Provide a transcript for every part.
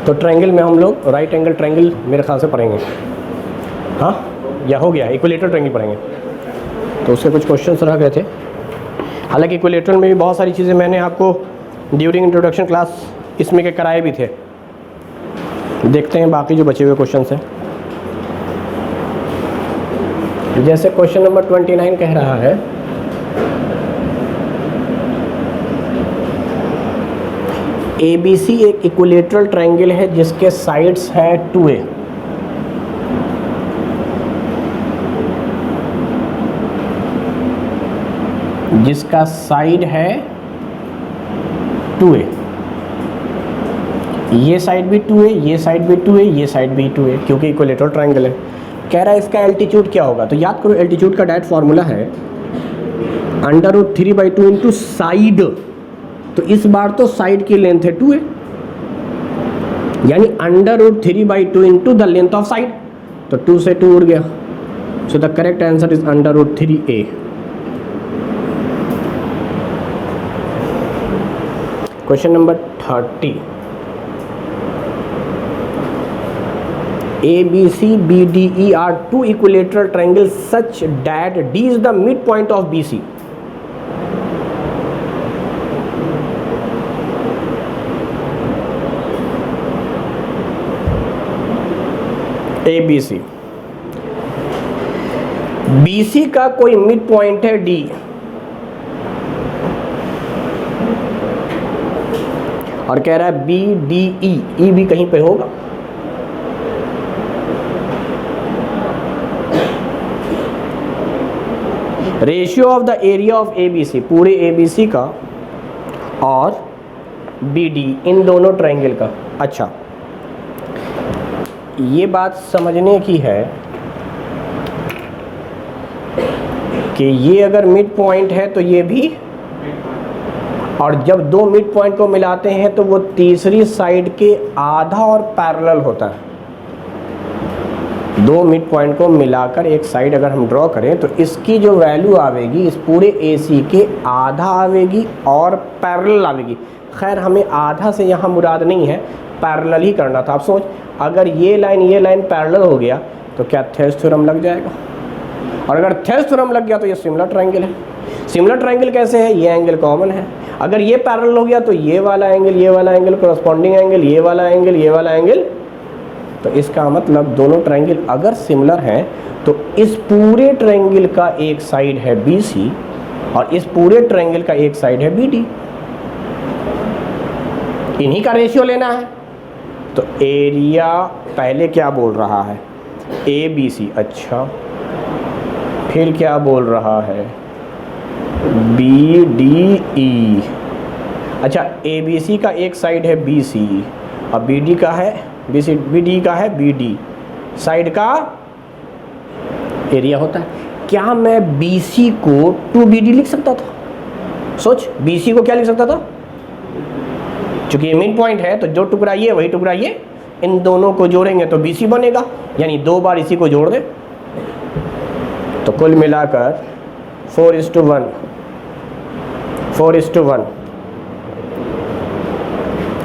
तो ट्रायंगल में हम लोग राइट एंगल ट्रायंगल मेरे ख्याल से पढ़ेंगे, हाँ, या हो गया इक्विलेटरल ट्रायंगल पढ़ेंगे। तो उसके कुछ क्वेश्चंस रह गए थे। हालांकि इक्विलेटरल में भी बहुत सारी चीज़ें मैंने आपको ड्यूरिंग इंट्रोडक्शन क्लास इसमें के कराए भी थे। देखते हैं बाकी जो बचे हुए क्वेश्चंस हैं। जैसे क्वेश्चन नंबर 29 कह रहा है, ABC एक इक्विलेटरल ट्रायंगल है जिसके साइड्स हैं 2A। जिसका साइड है 2A, ये साइड भी 2A, ये साइड भी 2A, ये साइड भी 2A, क्योंकि इक्विलेटरल ट्रायंगल है। कह रहा है इसका एल्टीट्यूड क्या होगा। तो याद करो एल्टीट्यूड का डायरेक्ट फार्मूला है √3/2 इंटू साइड। तो इस बार तो साइड की लेंथ है 2A, यानी √3/2 into the length of side. तो 2 से 2 उड़ गया। So the correct answer is √3A। Question number 30, ABC, BDE are two equilateral triangles such that D is the midpoint of BC. ABC, BC का कोई mid point है D, और कह रहा है BDE, E भी कहीं पे होगा। Ratio of the area of ABC, पूरे ABC का और BD इन दोनों ट्रायंगल का। अच्छा, ये बात समझने की है कि ये अगर मिड पॉइंट है तो ये भी, और जब दो मिड पॉइंट को मिलाते हैं तो वो तीसरी साइड के आधा और पैरेलल होता है। दो मिड पॉइंट को मिलाकर एक साइड अगर हम ड्रॉ करें तो इसकी जो वैल्यू आवेगी इस पूरे AC के आधा आवेगी और पैरेलल आवेगी। खैर हमें आधा से यहाँ मुराद नहीं है, पैरेलल ही करना था। आप सोच, अगर ये लाइन पैरेलल हो गया तो क्या थेल्स थ्योरम लग जाएगा, और अगर थेल्स थ्योरम लग गया तो ये सिमिलर ट्रायंगल है। सिमिलर ट्रायंगल कैसे है, ये एंगल कॉमन है। अगर ये पैरेलल हो गया तो ये वाला एंगल कोरस्पॉन्डिंग एंगल, ये वाला एंगल, तो इसका मतलब दोनों ट्रायंगल अगर सिमिलर हैं तो इस पूरे ट्रायंगल का एक साइड है BC और इस पूरे ट्रायंगल का एक साइड है BD। इन्हीं का रेशियो लेना है। तो एरिया पहले क्या बोल रहा है, ABC, अच्छा, फिर क्या बोल रहा है, BDE। अच्छा, ABC का एक साइड है BC और BD का है BD का है BD, साइड का एरिया होता है। क्या मैं BC को 2BD लिख सकता था? सोच, BC को क्या लिख सकता था, चूंकि ये मिड पॉइंट है तो जो टुकड़ा ये वही टुकड़ा ये, इन दोनों को जोड़ेंगे तो BC बनेगा, यानी दो बार इसी को जोड़ दे। तो कुल मिलाकर 4:1।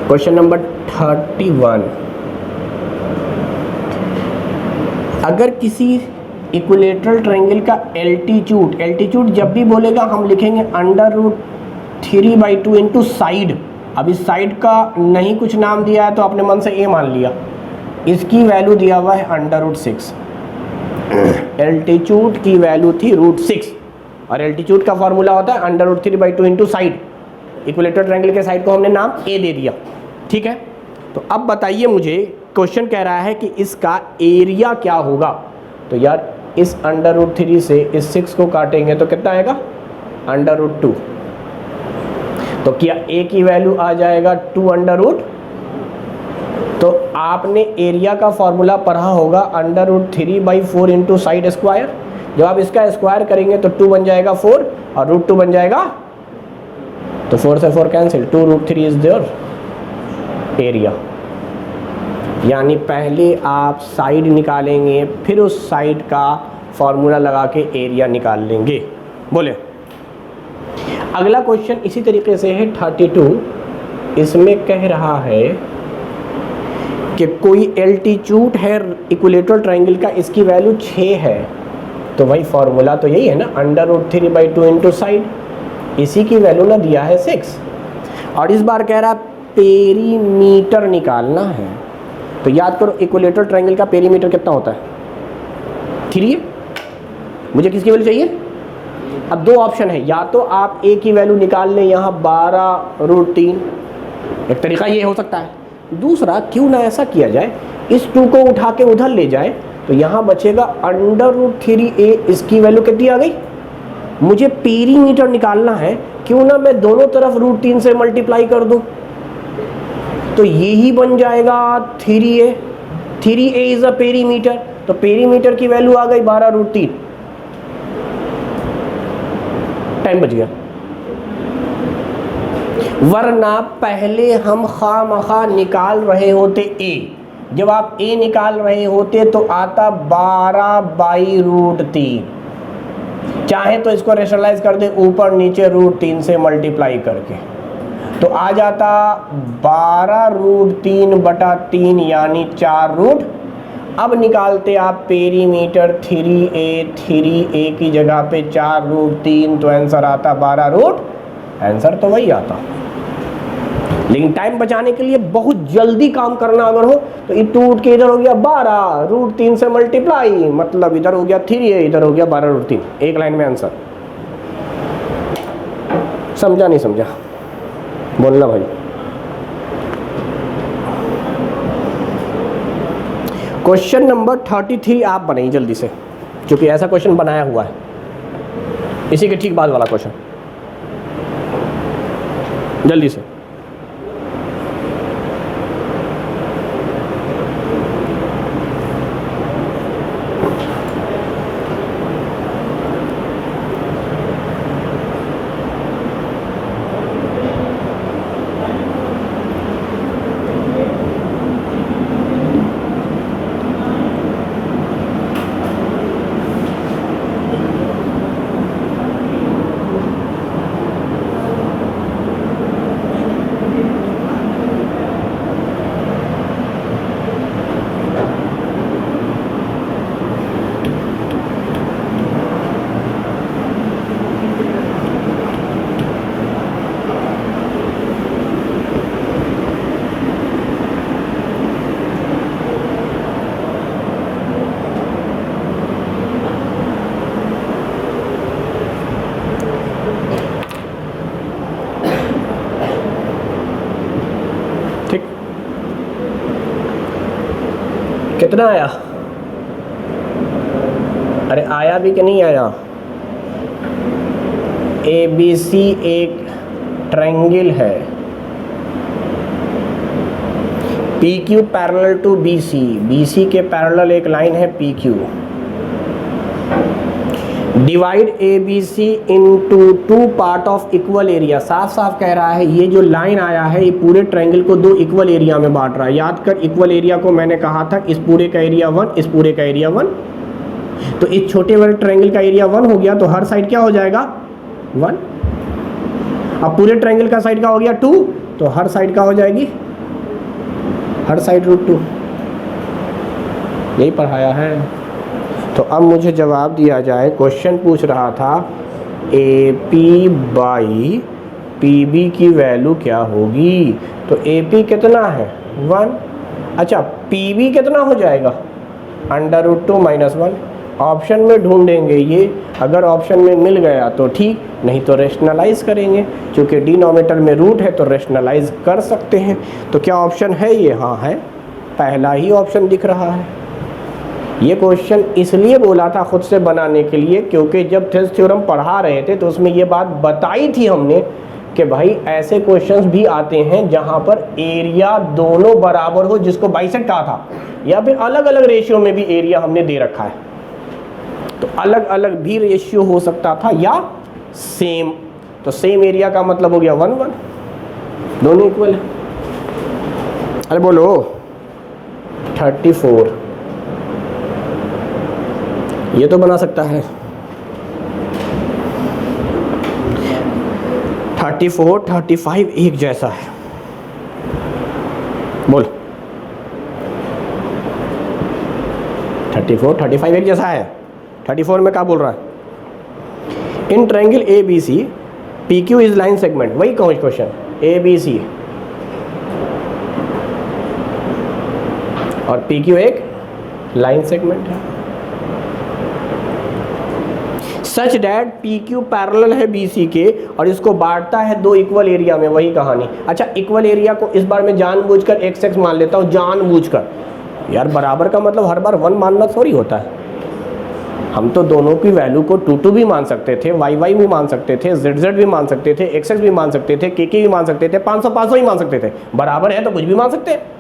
क्वेश्चन नंबर 31, अगर किसी इक्विलेटरल ट्रायंगल का एल्टीट्यूड जब भी बोलेगा हम लिखेंगे √3/2 इंटू साइड। अब इस साइड का नहीं कुछ नाम दिया है तो अपने मन से A मान लिया। इसकी वैल्यू दिया हुआ है √6। एल्टीट्यूड की वैल्यू थी √6 और एल्टीट्यूड का फॉर्मूला होता है √3/2 इंटू साइड। इक्विलेटरल ट्रायंगल के साइड को हमने नाम A दे दिया, ठीक है। तो अब बताइए मुझे, क्वेश्चन कह रहा है कि इसका एरिया क्या होगा। तो यार इस √3 से इस 6 को काटेंगे तो कितना आएगा, √2। तो क्या A की वैल्यू आ जाएगा 2 तो आपने एरिया का फॉर्मूला पढ़ा होगा √3/4 इंटू साइड स्क्वायर। जब आप इसका स्क्वायर करेंगे तो 2 बन जाएगा 4 और √2 बन जाएगा, तो 4 से 4 कैंसिल, 2√3 इज देयर एरिया। यानी पहले आप साइड निकालेंगे फिर उस साइड का फॉर्मूला लगा के एरिया निकाल लेंगे। बोले अगला क्वेश्चन इसी तरीके से है 32। इसमें कह रहा है कि कोई एल्टीट्यूड है इक्विलेटरल ट्रायंगल का, इसकी वैल्यू 6 है, तो भाई फॉर्मूला तो यही है ना, √3/2 इंटू साइड, इसी की वैल्यू ना दिया है 6। और इस बार कह रहा है पेरीमीटर निकालना है। तो याद करो इक्विलेटरल ट्रायंगल का पेरीमीटर कितना होता है, 3 है। मुझे किसकी वैल्यू चाहिए? अब दो ऑप्शन है, या तो आप a की वैल्यू निकाल लें यहाँ 12√3, एक तरीका ये हो सकता है। दूसरा, क्यों ना ऐसा किया जाए, इस 2 को उठा के उधर ले जाए, तो यहाँ बचेगा √3a, इसकी वैल्यू कितनी आ गई? मुझे पेरीमीटर निकालना है, क्यों ना मैं दोनों तरफ √3 से मल्टीप्लाई कर दूं, तो यही बन जाएगा 3a। 3a is a perimeter, तो पेरीमीटर की वैल्यू आ गई 12√3। टाइम बच गया। वरना पहले हम खामखा निकाल रहे होते a, जब आप a निकाल रहे होते तो आता 12/√3। चाहे तो इसको रेशनलाइज कर दे, ऊपर नीचे √3 से मल्टीप्लाई करके, तो आ जाता 12√3/3 यानी 4 अब निकालते आप पेरीमीटर 3a की जगह पे 4√3, तो आंसर आता 12 आंसर तो वही आता। लेकिन टाइम बचाने के लिए बहुत जल्दी काम करना अगर हो तो ये 2 उठ के इधर हो गया 12, √3 से मल्टीप्लाई, मतलब इधर हो गया 3a, इधर हो गया 12√3, एक लाइन में आंसर। समझा नहीं समझा? बोलना भाई। क्वेश्चन नंबर 33 आप बनाइए जल्दी से, क्योंकि ऐसा क्वेश्चन बनाया हुआ है, इसी के ठीक बाद वाला क्वेश्चन, जल्दी से। कितना आया? अरे आया भी कि नहीं आया? ABC एक ट्रायंगल है, PQ parallel to BC, BC के पैरेलल एक लाइन है PQ। Divide ABC into 2 part of equal area. साफ साफ कह रहा है ये जो लाइन आया है ये पूरे ट्रायंगल को 2 इक्वल एरिया में बांट रहा है। याद कर, इक्वल एरिया को मैंने कहा था इस पूरे का एरिया 1, इस पूरे का एरिया 1, तो इस छोटे वाले ट्रायंगल का एरिया 1 हो गया, तो हर साइड क्या हो जाएगा 1। अब पूरे ट्रायंगल का साइड का हो गया 2, तो हर साइड का हो जाएगी, हर साइड √2। यही पढ़ाया है। तो अब मुझे जवाब दिया जाए, क्वेश्चन पूछ रहा था AP/PB की वैल्यू क्या होगी, तो AP कितना है 1, अच्छा PB कितना हो जाएगा √2 - 1। ऑप्शन में ढूंढेंगे ये, अगर ऑप्शन में मिल गया तो ठीक, नहीं तो रेशनलाइज करेंगे, क्योंकि डिनोमिनेटर में रूट है तो रेशनलाइज कर सकते हैं। तो क्या ऑप्शन है ये? हाँ है, पहला ही ऑप्शन दिख रहा है। ये क्वेश्चन इसलिए बोला था खुद से बनाने के लिए, क्योंकि जब थेल्स थ्योरम पढ़ा रहे थे तो उसमें ये बात बताई थी हमने कि भाई ऐसे क्वेश्चंस भी आते हैं जहां पर एरिया दोनों बराबर हो, जिसको बाइसेक्ट कहा था, या फिर अलग अलग रेशियो में भी एरिया हमने दे रखा है। तो अलग अलग भी रेशियो हो सकता था या सेम, तो सेम एरिया का मतलब हो गया 1 1, दोनों इक्वल है। अरे बोलो 34, ये तो बना सकता है 34 35 एक जैसा है। बोल 34, 35 एक जैसा है। 34 में क्या बोल रहा है? In triangle a b c p q is line segment, वही क्वेश्चन ए बी सी और पी क्यू एक लाइन सेगमेंट है। Such that p q parallel है बी सी के और इसको बांटता है दो इक्वल एरिया में, वही कहानी। अच्छा, इक्वल एरिया को इस बार मैं जानबूझकर एक्स एक्स मान लेता हूँ, जानबूझकर। यार बराबर का मतलब हर बार 1 मानना थोड़ी होता है। हम तो दोनों की वैल्यू को 2 2 भी मान सकते थे, वाई वाई भी मान सकते थे, जेड जेड भी मान सकते थे, एक्स एक्स भी मान सकते थे, के भी मान सकते थे, 500 500 ही मान सकते थे। बराबर है तो कुछ भी मान सकते हैं।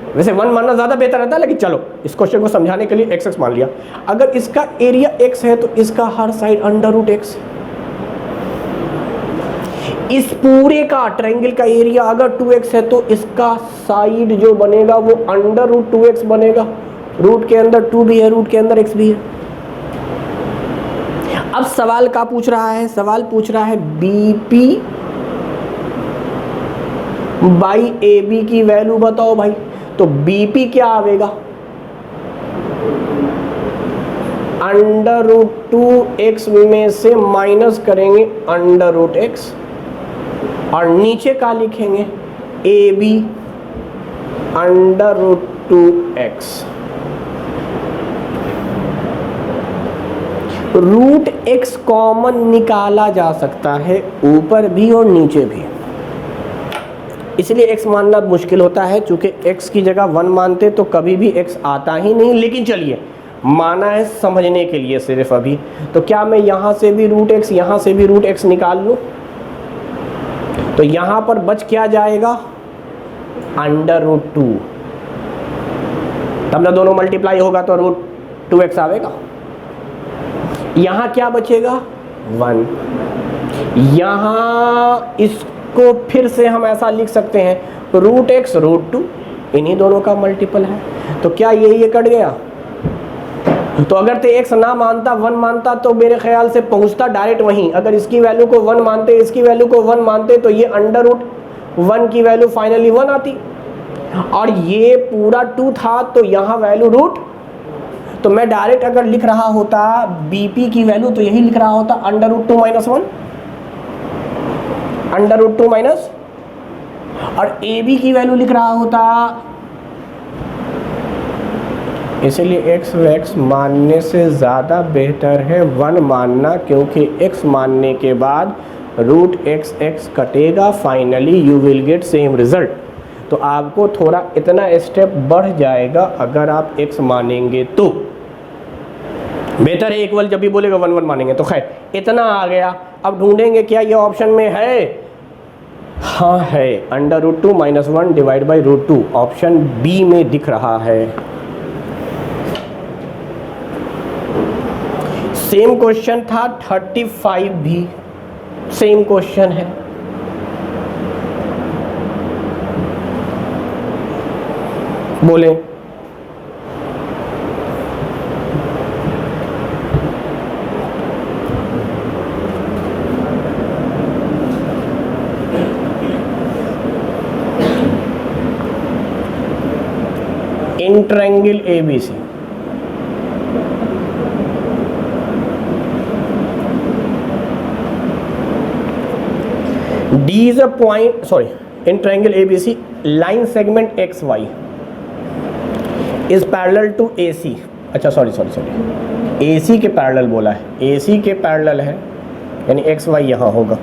वैसे 1 मानना ज़्यादा बेहतर रहता है, लेकिन चलो इस क्वेश्चन को समझाने के लिए एक्स एक्स मान लिया। अगर इसका एरिया एक्स है तो इसका हर साइड अंडर रूट एक्स। इस पूरे का ट्रायंगल का एरिया अगर 2x है तो इसका साइड जो बनेगा वो अंडर रूट 2x बनेगा। रूट के अंदर 2 भी है, रूट के अंदर x भी है। अब सवाल क्या पूछ रहा है? सवाल पूछ रहा है BP बाई AB की वैल्यू बताओ भाई। तो BP क्या आवेगा? अंडर रूट 2x में से माइनस करेंगे अंडर रूट x और नीचे का लिखेंगे AB under root 2x। Root x common निकाला जा सकता है ऊपर भी और नीचे भी, इसलिए x मानना मुश्किल होता है। चूंकि x की जगह 1 मानते तो कभी भी x आता ही नहीं, लेकिन चलिए माना है समझने के लिए सिर्फ अभी। तो क्या मैं यहां से भी रूट x यहां से भी रूट x निकाल लूं? तो यहां पर बच क्या जाएगा? Under root 2। तब ना दोनों मल्टीप्लाई होगा तो रूट 2x आवेगा। यहां क्या बचेगा? 1। यहां इसको फिर से हम ऐसा लिख सकते हैं रूट x रूट 2, इन्हीं दोनों का मल्टीपल है। तो क्या ये कट गया? तो अगर तो x ना मानता 1 मानता तो मेरे ख्याल से पहुंचता डायरेक्ट वहीं। अगर इसकी वैल्यू को 1 मानते, इसकी वैल्यू को 1 मानते तो ये अंडर रूट 1 की वैल्यू फाइनली 1 आती और ये पूरा 2 था तो यहाँ वैल्यू रूट। तो मैं डायरेक्ट अगर लिख रहा होता BP की वैल्यू तो यही लिख रहा होता under root 2 minus 1, under root 2 minus, और AB की वैल्यू लिख रहा होता। इसलिए x मानने से ज़्यादा बेहतर है 1 मानना, क्योंकि x मानने के बाद रूट x कटेगा, finally you will get same result. तो आपको थोड़ा इतना स्टेप बढ़ जाएगा अगर आप x मानेंगे तो। बेहतर है इक्वल जब भी बोलेगा 1 1 मानेंगे। तो खैर इतना आ गया। अब ढूंढेंगे क्या ये ऑप्शन में है? हाँ है, under root 2 minus 1 divide by root 2 option b में दिख रहा है। सेम क्वेश्चन था 35 भी सेम क्वेश्चन है। बोले in triangle ABC D is a point, sorry, in triangle ABC, line segment XY is parallel to AC। अच्छा सॉरी AC के पैरेलल बोला है, AC के पैरेलल है यानी XY यहाँ होगा।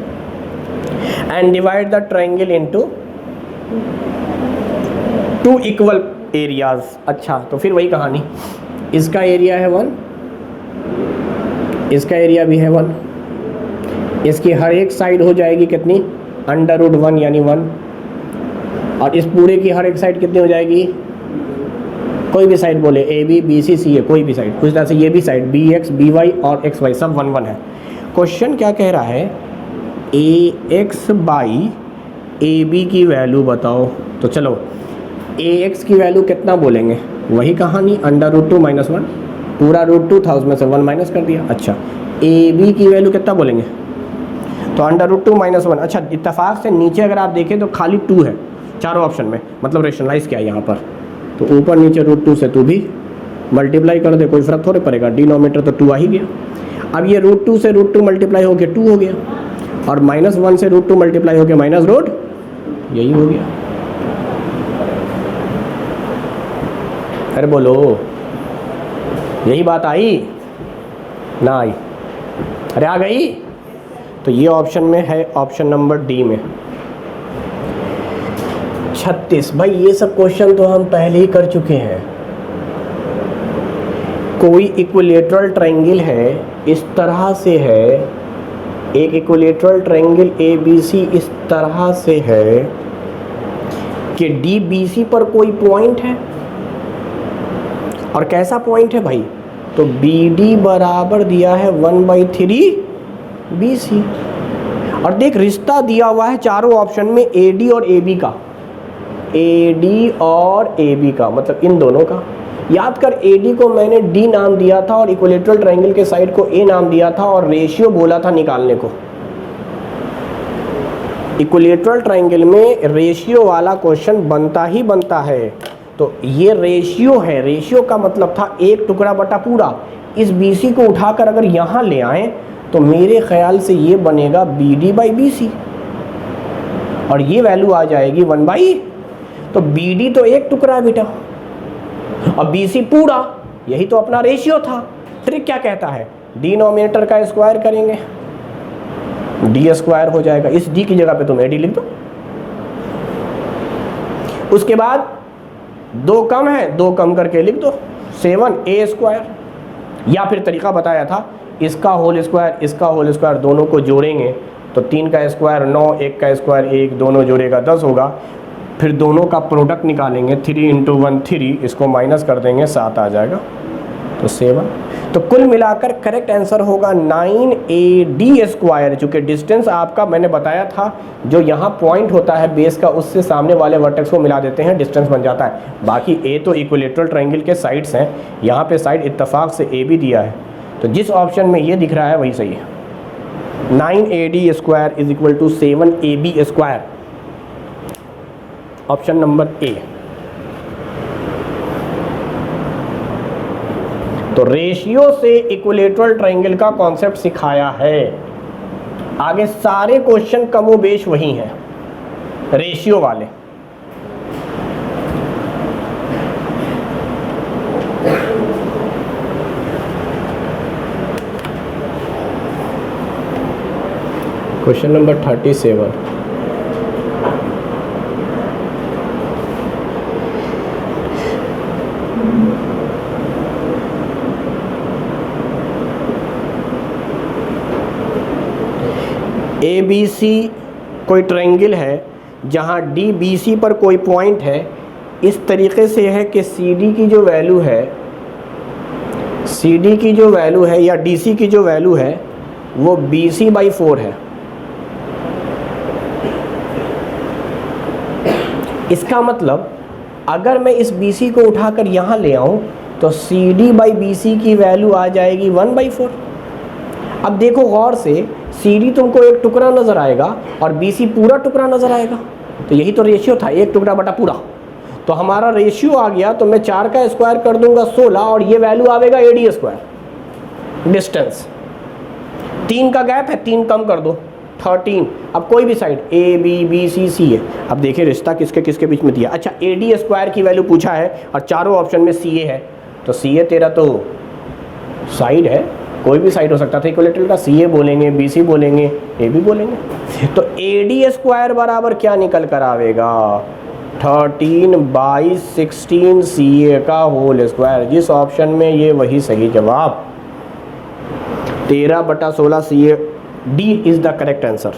And divide the triangle into 2 equal areas. अच्छा तो फिर वही कहानी, इसका एरिया है 1, इसका एरिया भी है 1, इसकी हर एक साइड हो जाएगी कितनी? अंडर रूट 1 यानी 1, और इस पूरे की हर एक साइड कितनी हो जाएगी? कोई भी साइड बोले, AB BC CA कोई भी साइड, उस तरह से ये भी साइड BX BY और XY सब 1 1 है। क्वेश्चन क्या कह रहा है? AX बाई AB की वैल्यू बताओ। तो चलो AX की वैल्यू कितना बोलेंगे? वही कहानी, अंडर रूट 2 माइनस 1, पूरा रूट 2 था उसमें से 1 माइनस कर दिया। अच्छा AB की वैल्यू कितना बोलेंगे? तो अंडर रूट 2 माइनस 1। अच्छा इत्तेफाक से नीचे अगर आप देखें तो खाली 2 है चारों ऑप्शन में, मतलब रेशनलाइज किया यहाँ पर। तो ऊपर नीचे रूट 2 से 2 भी मल्टीप्लाई कर दे, कोई फर्क थोड़े पड़ेगा, डिनोमिनेटर तो 2 आ ही गया। अब ये √2 से √2 मल्टीप्लाई हो गया 2 हो गया, और -1 से √2 मल्टीप्लाई हो गया -√, यही हो गया। अरे बोलो, यही बात आई ना आई? अरे आ गई। तो ये ऑप्शन में है, ऑप्शन नंबर डी में 36। भाई ये सब क्वेश्चन तो हम पहले ही कर चुके हैं। कोई इक्विलेटरल ट्रायंगल है, इस तरह से है, एक इक्विलेटरल ट्रायंगल ABC इस तरह से है कि DBC पर कोई पॉइंट है, और कैसा पॉइंट है भाई? तो BD बराबर दिया है 1/3 BC, और देख रिश्ता दिया हुआ है चारों ऑप्शन में AD और AB का, AD और AB का मतलब इन दोनों का। याद कर, AD को मैंने D नाम दिया था और इक्विलेटरल ट्रायंगल के साइड को A नाम दिया था, और रेशियो बोला था निकालने को। इक्विलेटरल ट्रायंगल में रेशियो वाला क्वेश्चन बनता ही बनता है। तो ये रेशियो है, रेशियो का मतलब था एक टुकड़ा बटा पूरा। इस BC को उठाकर अगर यहाँ ले आए तो मेरे ख्याल से ये बनेगा BD/BC, और ये वैल्यू आ जाएगी 1/, तो BD तो एक टुकड़ा बेटा और BC पूरा, यही तो अपना रेशियो था। ट्रिक क्या कहता है? डिनोमिनेटर का स्क्वायर करेंगे, D² हो जाएगा, इस D की जगह पे तुम AD लिख दो। उसके बाद 2 कम है, 2 कम करके लिख दो 7A², या फिर तरीका बताया था, इसका होल स्क्वायर इसका होल स्क्वायर दोनों को जोड़ेंगे तो 3 का स्क्वायर 9, 1 का स्क्वायर 1, दोनों जोड़ेगा 10 होगा। फिर दोनों का प्रोडक्ट निकालेंगे, 3 × 1 3, इसको माइनस कर देंगे 7 आ जाएगा, तो 7। तो कुल मिलाकर करेक्ट आंसर होगा 9AD², चूँकि डिस्टेंस आपका मैंने बताया था, जो यहाँ पॉइंट होता है बेस का, उससे सामने वाले वर्टेक्स को मिला देते हैं, डिस्टेंस बन जाता है। बाकी A तो इक्विलेटरल ट्रायंगल के साइड्स हैं, यहाँ पे साइड इत्तेफाक से AB दिया है, तो जिस ऑप्शन में ये दिख रहा है वही सही है। 9AD² = 7AB², option number A। तो रेशियो से इक्विलेटरल ट्रायंगल का कॉन्सेप्ट सिखाया है। आगे सारे क्वेश्चन कमोबेश वही हैं, रेशियो वाले। Question number 37। ABC कोई ट्रायंगल है जहाँ DBC पर कोई पॉइंट है, इस तरीके से है कि CD की जो वैल्यू है, CD की जो वैल्यू है या DC की जो वैल्यू है वो BC/4 है। इसका मतलब अगर मैं इस BC को उठाकर यहाँ ले आऊँ तो CD/BC की वैल्यू आ जाएगी 1/4। अब देखो गौर से, CD तुमको एक टुकड़ा नज़र आएगा और BC पूरा टुकड़ा नज़र आएगा, तो यही तो रेशियो था, एक टुकड़ा बटा पूरा। तो हमारा रेशियो आ गया, तो मैं 4 का स्क्वायर कर दूंगा 16, और ये वैल्यू आवेगा AD²। डिस्टेंस 3 का गैप है, 3 कम कर दो 13। अब कोई भी साइड ABBCC है। अब देखिए रिश्ता किसके किसके बीच में दिया। अच्छा, AD² की वैल्यू पूछा है और चारों ऑप्शन में CA है, तो CA तेरा तो साइड है, कोई भी साइड हो सकता था इक्विलेटरल का। CA बोलेंगे, BC बोलेंगे, AB बोलेंगे। तो AD² बराबर क्या निकल कर आवेगा? 13/16 CA का होल स्क्वायर। जिस ऑप्शन में ये वही सही जवाब, 13/16 CA, D is the correct answer.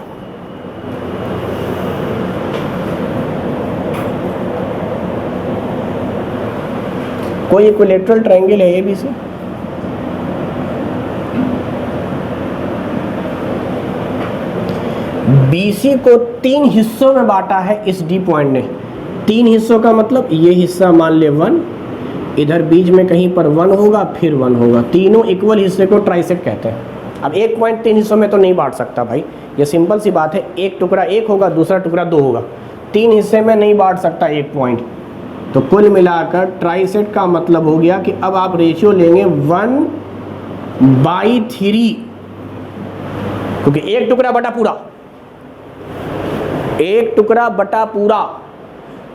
कोई इक्विलेटरल ट्रायंगल है ABC, BC को 3 हिस्सों में बांटा है इस D पॉइंट ने। 3 हिस्सों का मतलब ये हिस्सा मान ले 1, इधर बीच में कहीं पर 1 होगा, फिर 1 होगा। तीनों इक्वल हिस्से को ट्राइसेक्ट कहते हैं। अब एक पॉइंट 3 हिस्सों में तो नहीं बांट सकता भाई, ये सिंपल सी बात है। एक टुकड़ा 1 होगा, दूसरा टुकड़ा 2 होगा, 3 हिस्से में नहीं बांट सकता एक पॉइंट। तो कुल मिलाकर ट्राइसेट का मतलब हो गया कि अब आप रेशियो लेंगे 1/3, क्योंकि एक टुकड़ा बटा पूरा, एक टुकड़ा बटा पूरा।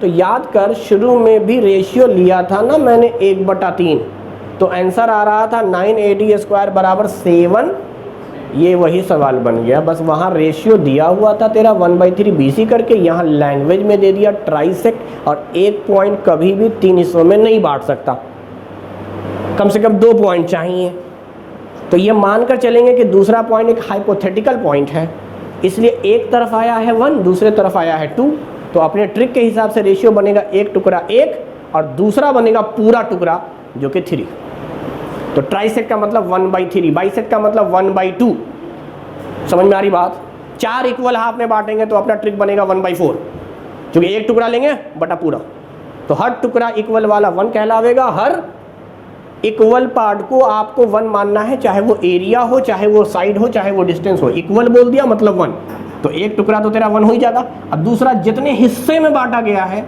तो याद कर, शुरू में भी रेशियो लिया था ना मैंने 1/3, तो आंसर आ रहा था 9AD² बराबर 7। ये वही सवाल बन गया, बस वहाँ रेशियो दिया हुआ था तेरा 1/3 BC करके, यहाँ लैंग्वेज में दे दिया ट्राइसेक्ट। और एक पॉइंट कभी भी 3 हिस्सों में नहीं बांट सकता, कम से कम 2 पॉइंट चाहिए। तो ये मानकर चलेंगे कि दूसरा पॉइंट एक हाइपोथेटिकल पॉइंट है, इसलिए एक तरफ आया है 1, दूसरे तरफ आया है 2। तो अपने ट्रिक के हिसाब से रेशियो बनेगा एक टुकड़ा 1 और दूसरा बनेगा पूरा टुकड़ा जो कि 3। तो ट्राइसेट का मतलब 1/3, बाइसेट का मतलब 1/2। समझ में आ रही बात? 4 इक्वल हाफ में बांटेंगे तो अपना ट्रिक बनेगा 1/4, क्योंकि एक टुकड़ा लेंगे बटा पूरा। तो हर टुकड़ा इक्वल वाला 1 कहलावेगा। हर इक्वल पार्ट को आपको 1 मानना है, चाहे वो एरिया हो, चाहे वो साइड हो, चाहे वो डिस्टेंस हो। इक्वल बोल दिया मतलब 1, तो एक टुकड़ा तो तेरा 1 हो ही जाएगा। अब दूसरा, जितने हिस्से में बांटा गया है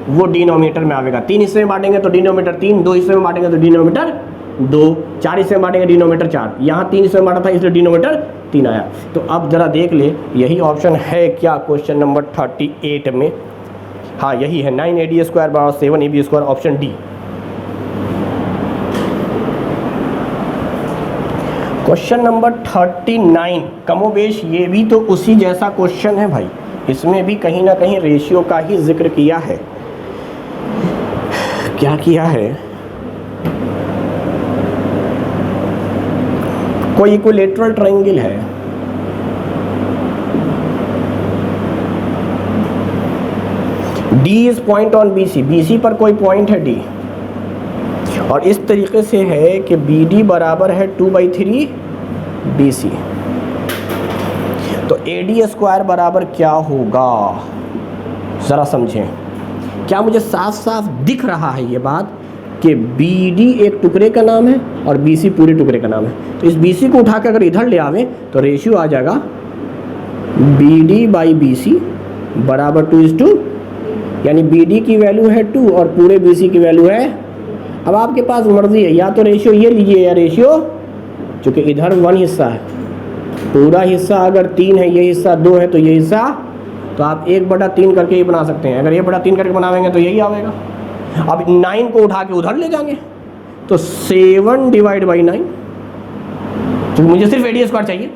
वो डिनोमिनेटर में आवेगा। 3 हिस्से में बांटेंगे तो डिनोमिनेटर 3, 2 हिस्से में बांटेंगे तो डिनोमिनेटर 2, 4 हिस्से में बांटेंगे डिनोमिनेटर 4। यहाँ 3 हिस्से में बांटा था इसलिए डिनोमिनेटर 3 आया। तो अब जरा देख ले, यही ऑप्शन है क्या क्वेश्चन नंबर 38 में? हाँ यही है, 9AD² बराबर 7AB², option D. Question number 39 कमोबेश ये भी तो उसी जैसा क्वेश्चन है भाई, इसमें भी कहीं ना कहीं रेशियो का ही जिक्र किया है। क्या किया है? कोई इक्विलेटरल ट्रायंगल है, D is point on BC, BC पर कोई पॉइंट है D, और इस तरीके से है कि BD बराबर है 2/3 BC। तो AD² बराबर क्या होगा, ज़रा समझें। क्या मुझे साफ साफ दिख रहा है ये बात कि BD एक टुकड़े का नाम है और BC पूरे टुकड़े का नाम है? तो इस BC को उठा के अगर इधर ले आवें तो रेशियो आ जाएगा BD/BC बराबर 2:2, यानी BD की वैल्यू है 2 और पूरे BC की वैल्यू है। अब आपके पास मर्जी है, या तो रेशियो ये लीजिए या रेशियो, चूँकि इधर 1 हिस्सा है, पूरा हिस्सा अगर 3 है, ये हिस्सा 2 है, तो ये हिस्सा, तो आप 1/3 करके ही बना सकते हैं। अगर 1/3 करके बनावेंगे तो यही आएगा। अब 9 को उठा के उधर ले जाएंगे तो 7/9, तो मुझे सिर्फ AD² चाहिए।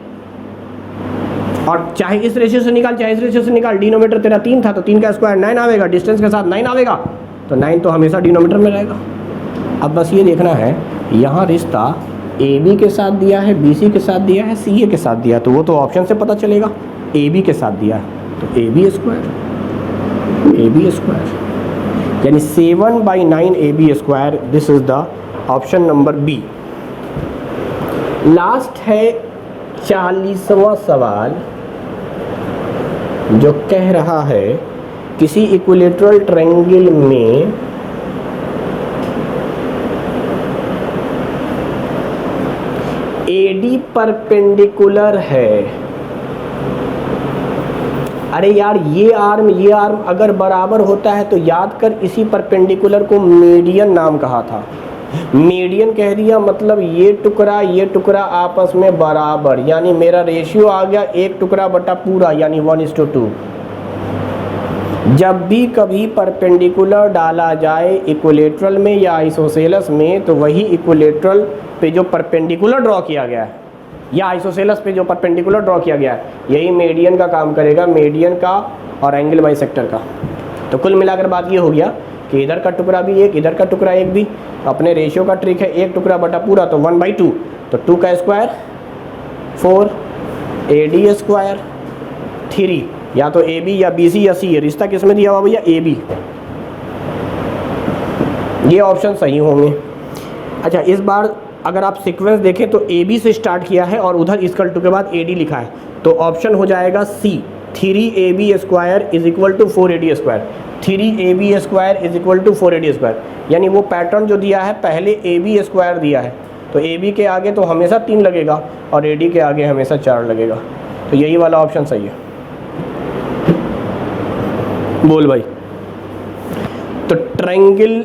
और चाहे इस रेशियो से निकाल, चाहे इस रेशियो से निकाल, डिनोमीटर तेरा 3 था तो 3 का स्क्वायर 9 आवेगा, डिस्टेंस के साथ 9 आवेगा, तो 9 तो हमेशा डिनोमीटर में रहेगा। अब बस ये देखना है, यहाँ रिश्ता AB के साथ दिया है, BC के साथ दिया है, CA के साथ दिया, तो वो तो ऑप्शन से पता चलेगा। AB के साथ दिया है तो AB², यानी 7/9 AB²। This is the option number B। Last है 40वां सवाल, जो कह रहा है किसी इक्विलेटरल ट्रायंगल में AD परपेंडिकुलर है। अरे यार, ये आर्म अगर बराबर होता है तो याद कर, इसी परपेंडिकुलर को मीडियन नाम कहा था। मीडियन कह दिया मतलब ये टुकड़ा आपस में बराबर, यानी मेरा रेशियो आ गया एक टुकड़ा बटा पूरा, यानी 1:2। जब भी कभी परपेंडिकुलर डाला जाए इक्विलेटरल में या आइसोसेलस में, तो वही इक्विलेटरल पे जो परपेंडिकुलर ड्रॉ किया गया है या आइसोसेलस पे जो परपेंडिकुलर ड्रॉ किया गया है, यही मीडियन का काम करेगा, मीडियन का और एंगल बाइसेक्टर का। तो कुल मिलाकर बात ये हो गया कि इधर का टुकड़ा भी एक, इधर का टुकड़ा एक भी। अपने रेशियो का ट्रिक है एक टुकड़ा बटा पूरा, तो 1/2, तो 2 का स्क्वायर 4, AD² 3, या तो AB या BC या C। रिश्ता किस में दिया हुआ भैया? AB। ये ऑप्शन सही होंगे। अच्छा, इस बार अगर आप सीक्वेंस देखें तो AB से स्टार्ट किया है और उधर इक्वल टू के बाद AD लिखा है, तो ऑप्शन हो जाएगा C, 3AB² = 4AD²। 3AB² = 4AD², यानी वो पैटर्न जो दिया है पहले AB² दिया है, तो AB के आगे तो हमेशा 3 लगेगा और AD के आगे हमेशा 4 लगेगा। तो यही वाला ऑप्शन सही है। बोल भाई। तो ट्रायंगल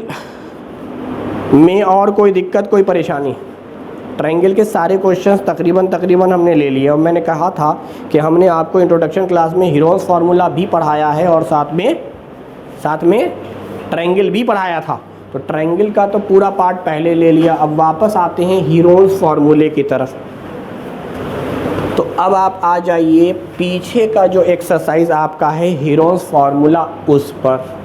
में और कोई दिक्कत, कोई परेशानी? ट्रायंगल के सारे क्वेश्चंस तकरीबन हमने ले लिए और मैंने कहा था कि हमने आपको इंट्रोडक्शन क्लास में हीरोन्स फार्मूला भी पढ़ाया है और साथ में ट्रायंगल भी पढ़ाया था। तो ट्रायंगल का तो पूरा पार्ट पहले ले लिया। अब वापस आते हैं हीरोन्स फार्मूले की तरफ। तो अब आप आ जाइए पीछे का जो एक्सरसाइज आपका है हीरोन्स फार्मूला, उस पर।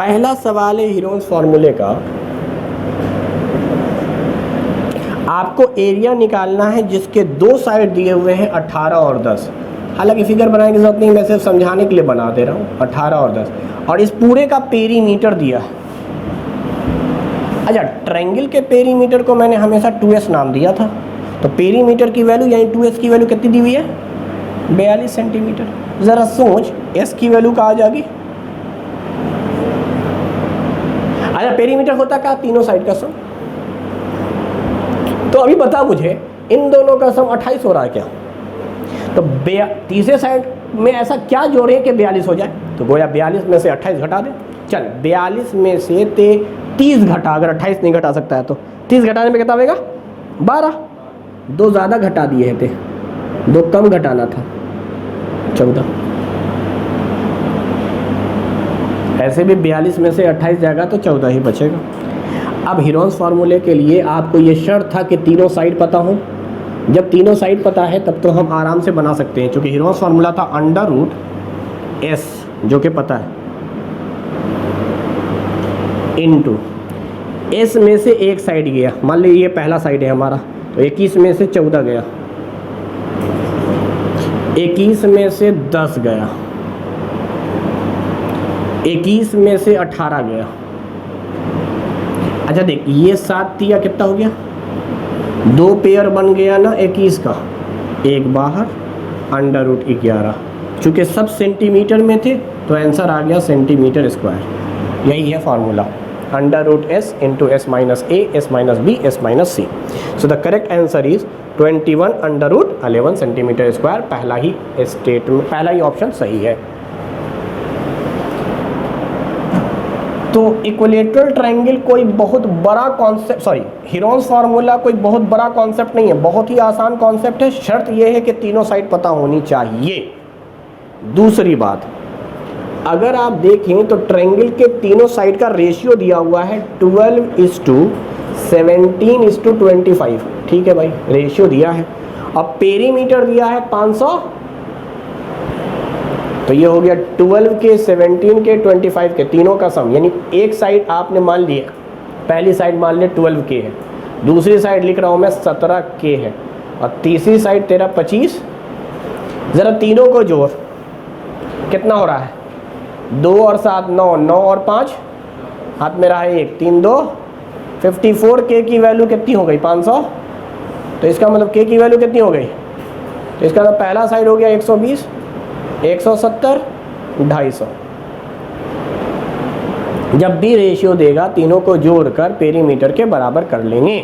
पहला सवाल है हीरोन्स फार्मूले का। आपको एरिया निकालना है जिसके दो साइड दिए हुए हैं 18 और 10। हालांकि फिगर बनाने की जरूरत नहीं, मैं सिर्फ समझाने के लिए बना दे रहा हूँ। 18 और 10 और इस पूरे का पेरीमीटर दिया है। अच्छा, ट्रायंगल के पेरीमीटर को मैंने हमेशा 2s नाम दिया था। तो पेरीमीटर की वैल्यू यानी 2s की वैल्यू कितनी दी हुई है? 42 सेंटीमीटर। ज़रा सोच, s की वैल्यू कहाँ आ जाएगी? अच्छा, पेरीमीटर होता क्या? तीनों साइड का सम। तो अभी बता मुझे, इन दोनों का सम 28 हो रहा है क्या? तो तीसरे साइड में ऐसा क्या जोड़े कि 42 हो जाए? तो गोया 42 में से 28 घटा दे। चल 42 में से 30 घटा, अगर 28 नहीं घटा सकता है तो 30 घटाने में कितना आएगा? 12। 2 ज़्यादा घटा दिए थे, 2 कम घटाना था, 14। ऐसे भी 42 में से 28 जाएगा तो 14 ही बचेगा। अब हीरोन्स फार्मूले के लिए आपको ये शर्त था कि तीनों साइड पता हो। जब तीनों साइड पता है तब तो हम आराम से बना सकते हैं, क्योंकि हीरोन्स फार्मूला था √s जो कि पता है, इनटू s में से एक साइड गया। मान लीजिए ये पहला साइड है हमारा, तो 21 में से 14 गया, 21 में से 10 गया, 21 में से 18 गया। अच्छा देख, ये 7 दिया कितना हो गया? 2 पेयर बन गया ना 21 का, एक बाहर, √11। चूँकि सब सेंटीमीटर में थे तो आंसर आ गया सेंटीमीटर स्क्वायर। यही है formula, √s into s minus a, s minus b, s minus c। So the correct answer is 21 √11 centimetre square. पहला ही स्टेटमेंट, पहला ही ऑप्शन सही है। तो इक्विलेटरल ट्रायंगल कोई बहुत बड़ा कॉन्सेप्ट, सॉरी हीरोन्स फार्मूला कोई बहुत बड़ा कॉन्सेप्ट नहीं है, बहुत ही आसान कॉन्सेप्ट है। शर्त यह है कि तीनों साइड पता होनी चाहिए। दूसरी बात, अगर आप देखें तो ट्रायंगल के तीनों साइड का रेशियो दिया हुआ है 12:17:25। ठीक है भाई, रेशियो दिया है। अब पेरीमीटर दिया है 500, तो ये हो गया 12 के, 17 के, 25 के, तीनों का सम। यानी एक साइड आपने मान लिया, पहली साइड मान लिया 12 के है, दूसरी साइड लिख रहा हूँ मैं 17 के है, और तीसरी साइड तेरा 25। ज़रा तीनों को जोड़, कितना हो रहा है? 2 और 7 9, 9 और 5 हाथ में रहा है 1, 3 2, 54 के की वैल्यू कितनी हो गई? 500। तो इसका मतलब के की वैल्यू कितनी हो गई? तो इसका मतलब पहला साइड हो गया 120, 170, 250। जब भी रेशियो देगा तीनों को जोड़कर पेरीमीटर के बराबर कर लेंगे।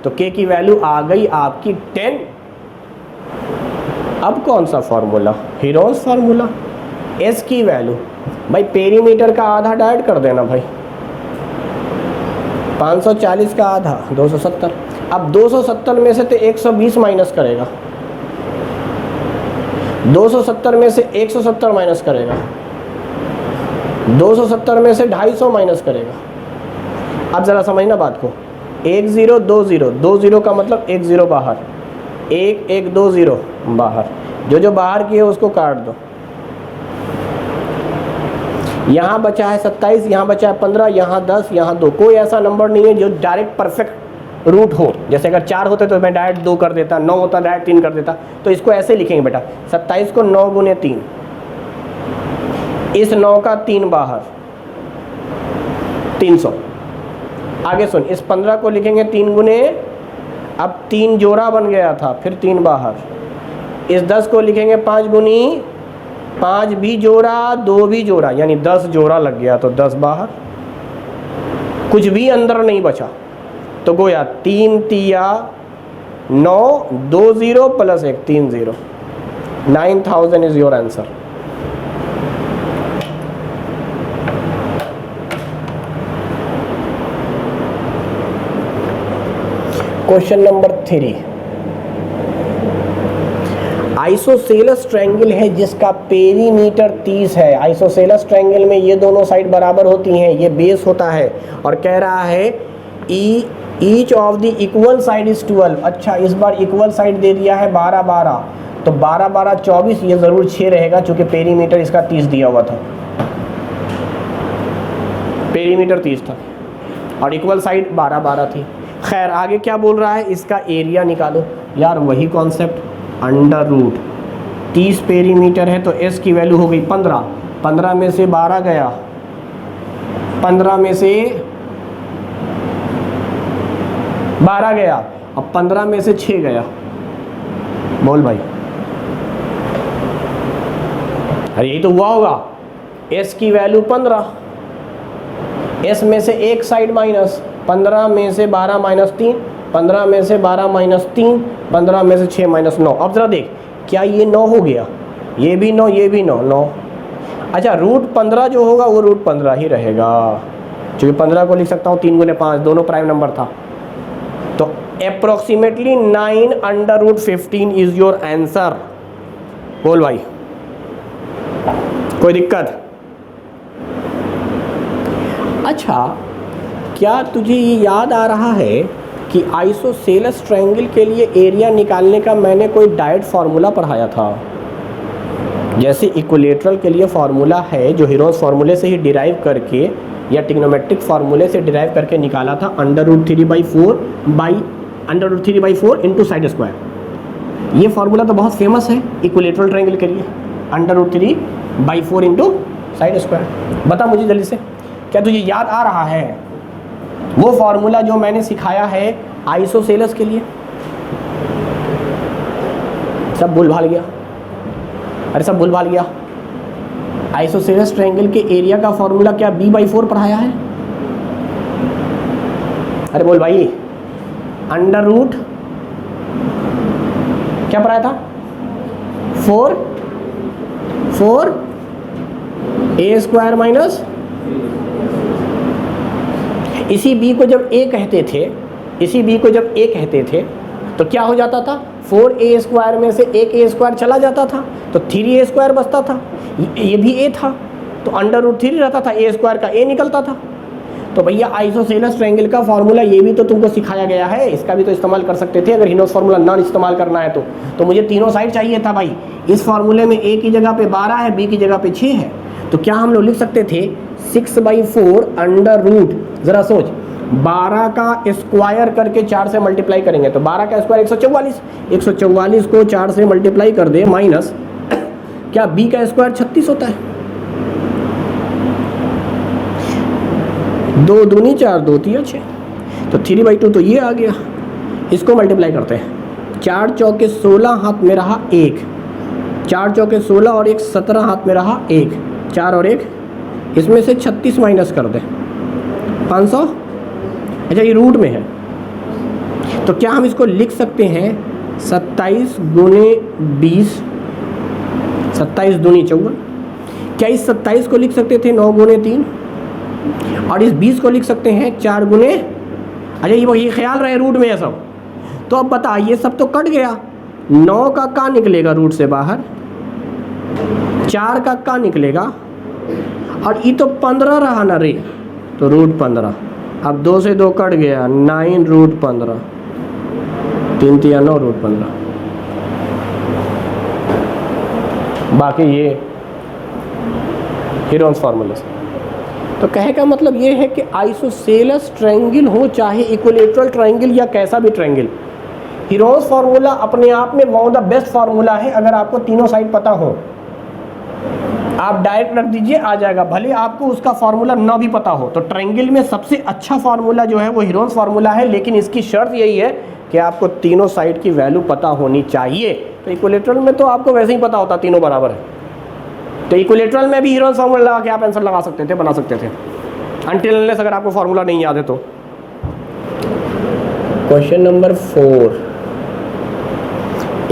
तो के की वैल्यू आ गई आपकी 10। अब कौन सा फार्मूला? Heron's formula. एस की वैल्यू भाई पेरीमीटर का आधा डाइड कर देना भाई, 540 का आधा 270। अब 270 में से तो 120 माइनस करेगा, 270 में से 170 माइनस करेगा, 270 में से 250 माइनस करेगा। अब ज़रा समझना बात को, 1 0 2 0, 2 0 का मतलब 1 0 बाहर, 1 1 2 0 बाहर, जो बाहर की है उसको काट दो। यहाँ बचा है 27, यहाँ बचा है 15, यहाँ 10, यहाँ 2। कोई ऐसा नंबर नहीं है जो डायरेक्ट परफेक्ट रूट हो। जैसे अगर 4 होते तो मैं डायरेक्ट 2 कर देता, 9 होता डायरेक्ट 3 कर देता। तो इसको ऐसे लिखेंगे बेटा, 27 को 9 गुने 3, इस 9 का 3 बाहर, 300। आगे सुन, इस 15 को लिखेंगे 3 गुने अब 3 जोड़ा बन गया था, फिर 3 बाहर। इस 10 को लिखेंगे 5 गुनी 5 भी जोड़ा 2 भी जोड़ा, यानी 10 जोड़ा लग गया, तो 10 बाहर, कुछ भी अंदर नहीं बचा। तो गोया 3 तिया 9, 2 0 plus 1 3 0, 9000 is your answer. Question number 3, isosceles triangle है जिसका पेरीमीटर 30 है। आइसोसेलस ट्रायंगल में ये दोनों साइड बराबर होती हैं, ये बेस होता है, और कह रहा है each of the equal side is 12। अच्छा, इस बार इक्वल साइड दे दिया है 12 12, तो 12 12 24, ये ज़रूर 6 रहेगा चूँकि पेरीमीटर इसका 30 दिया हुआ था, पेरीमीटर 30 था और इक्वल साइड 12 12 थी। खैर आगे क्या बोल रहा है, इसका एरिया निकालो। यार वही कॉन्सेप्ट, अंडर रूट 30 पेरीमीटर है तो s की वैल्यू हो गई 15, 15 में से 12 गया, 15 में से 12 गया, अब 15 में से 6 गया। बोल भाई, अरे यही तो हुआ होगा। s की वैल्यू 15, s में से एक साइड माइनस, 15 में से 12 माइनस 3, 15 में से 12 माइनस 3, 15 में से 6 माइनस 9। अब जरा देख, क्या ये 9 हो गया, ये भी 9, ये भी 9 9। अच्छा, रूट 15 जो होगा वो रूट 15 ही रहेगा, क्योंकि 15 को लिख सकता हूँ 3 गुने 5, दोनों प्राइम नंबर था। तो approximately 9 under root 15 is your answer. बोल भाई, कोई दिक्कत? अच्छा, क्या तुझे ये याद आ रहा है कि आइसोसेलस ट्रायंगल के लिए एरिया निकालने का मैंने कोई डायरेक्ट फार्मूला पढ़ाया था? जैसे इक्विलेटरल के लिए फार्मूला है जो हीरोस फार्मूले से ही डिराइव करके या ट्रिग्नोमेट्रिक फार्मूले से डिराइव करके निकाला था, under root 3/4 into side square. ये फार्मूला तो बहुत फेमस है इक्विलेटरल ट्रायंगल के लिए, under root 3/4 into side square. बता मुझे जल्दी से, क्या तुझे याद आ रहा है वो फार्मूला जो मैंने सिखाया है आइसोसेलस के लिए? सब भूल भाल गया? अरे सब भूल भाल गया। आइसोसेलस ट्रायंगल के एरिया का फार्मूला क्या b/4 पढ़ाया है? अरे बोल भाई, अंडर रूट क्या पढ़ाया था? 4 a स्क्वायर माइनस, इसी b को जब a कहते थे, तो क्या हो जाता था? 4a स्क्वायर में से एक a स्क्वायर चला जाता था, तो 3a स्क्वायर बचता था। ये भी a था, तो अंडर रूट 3 रहता था, a स्क्वायर का a निकलता था। तो भैया आइसोसेलस ट्रायंगल का फार्मूला ये भी तो तुमको सिखाया गया है, इसका भी तो इस्तेमाल कर सकते थे अगर हीरोस फार्मूला ना इस्तेमाल करना है तो मुझे तीनों साइड चाहिए था भाई। इस फार्मूले में a की जगह पे 12 है, b की जगह पे 6 है, तो क्या हम लोग लिख सकते थे 6/4 अंडर रूट, जरा सोच, 12 का स्क्वायर करके 4 से मल्टीप्लाई करेंगे तो 12 का स्क्वायर 144, 144 को 4 से मल्टीप्लाई कर दे माइनस, क्या b का स्क्वायर 36 होता है? 2 दूनी 4, 2 तिया 6, तो 3/2 तो ये आ गया। इसको मल्टीप्लाई करते हैं, 4 चौके 16 हाथ में रहा 1, 4 चौके 16 और 1 17 हाथ में रहा 1, 4 और 1, इसमें से 36 माइनस कर दे 500। अच्छा, ये रूट में है तो क्या हम इसको लिख सकते हैं 27 गुने 20, 27 दूनी 54। क्या इस 27 को लिख सकते थे 9 गुने 3, और इस 20 को लिख सकते हैं 4 गुने, अच्छा ये ख्याल रहे रूट में है सब। तो अब बता, ये सब तो कट गया, 9 का निकलेगा रूट से बाहर, 4 का निकलेगा, और ये तो 15 रहा ना रे, तो रूट 15। अब 2 से 2 कट गया, 9 रूट 15, 3 तिया 9 रूट 15। बाकी ये हीरोस फार्मूले से। तो कहे का मतलब ये है कि आइसोसेलस ट्रायंगल हो चाहे इक्विलेटरल ट्रायंगल या कैसा भी ट्रायंगल, हीरोस फार्मूला अपने आप में one of the best formula है अगर आपको तीनों साइड पता हो। आप डायरेक्ट रख दीजिए, आ जाएगा, भले आपको उसका फार्मूला ना भी पता हो। तो ट्रायंगल में सबसे अच्छा फार्मूला जो है वो हीरोन्स फार्मूला है, लेकिन इसकी शर्त यही है कि आपको तीनों साइड की वैल्यू पता होनी चाहिए। तो इक्विलेटरल में तो आपको वैसे ही पता होता तीनों बराबर है, तो इक्विलेटरल में भी हीरोन्स फार्मूला लगा के आप आंसर लगा सकते थे, बना सकते थे, अनटिल अनलेस अगर आपको फार्मूला नहीं याद है तो। क्वेश्चन नंबर 4,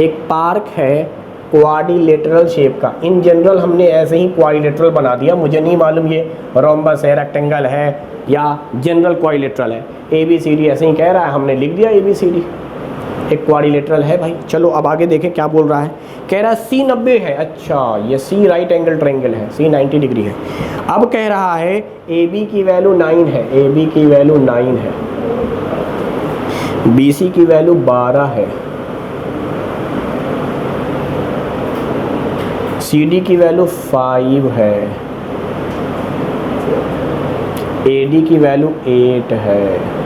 एक पार्क है क्वाड्रिलेटरल शेप का। इन जनरल हमने ऐसे ही क्वाड्रिलेटरल बना दिया, मुझे नहीं मालूम ये रोम्बस है, रेक्टेंगल है या जनरल क्वाड्रिलेटरल है। ABCD ऐसे ही कह रहा है, हमने लिख दिया ABCD, एक क्वाड्रिलेटरल है भाई। चलो अब आगे देखें क्या बोल रहा है। कह रहा है C 90 है, अच्छा ये C राइट एंगल ट्रायंगल है, C 90 डिग्री है। अब कह रहा है AB की वैल्यू 9 है, AB की वैल्यू 9 है, BC की वैल्यू 12 है, CD की वैल्यू 5 है, AD की वैल्यू 8 है।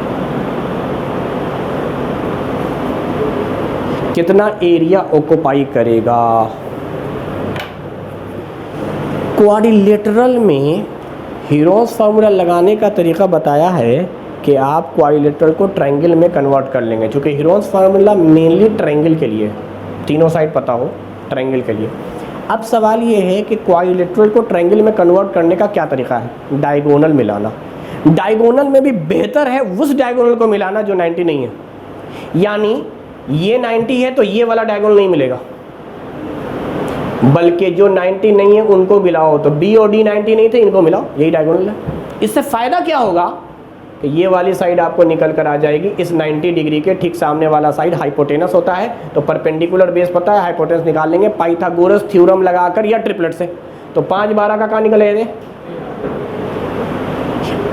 कितना एरिया ऑक्युपाई करेगा? क्वाड्रिलेटरल में हीरोन्स फार्मूला लगाने का तरीका बताया है कि आप क्वाड्रिलेटरल को ट्रायंगल में कन्वर्ट कर लेंगे, क्योंकि हीरोन्स फार्मूला मेनली ट्रायंगल के लिए, तीनों साइड पता हो ट्रायंगल के लिए। अब सवाल ये है कि क्वाड्रिलेटरल को ट्रायंगल में कन्वर्ट करने का क्या तरीका है? डायगोनल मिलाना। डायगोनल में भी बेहतर है उस डायगोनल को मिलाना जो 90 नहीं है, यानी ये 90 है तो ये वाला डायगोनल नहीं मिलेगा, बल्कि जो 90 नहीं है उनको मिलाओ। तो B और D 90 नहीं थे, इनको मिलाओ, यही डायगोनल है। इससे फ़ायदा क्या होगा कि ये वाली साइड आपको निकल कर आ जाएगी, इस 90 डिग्री के ठीक सामने वाला साइड हाइपोटेनस होता है, तो परपेंडिकुलर बेस पता है, हाइपोटेनस निकाल लेंगे पाइथागोरस थ्योरम लगाकर या ट्रिपलेट से। तो 5 12 का कहाँ निकले?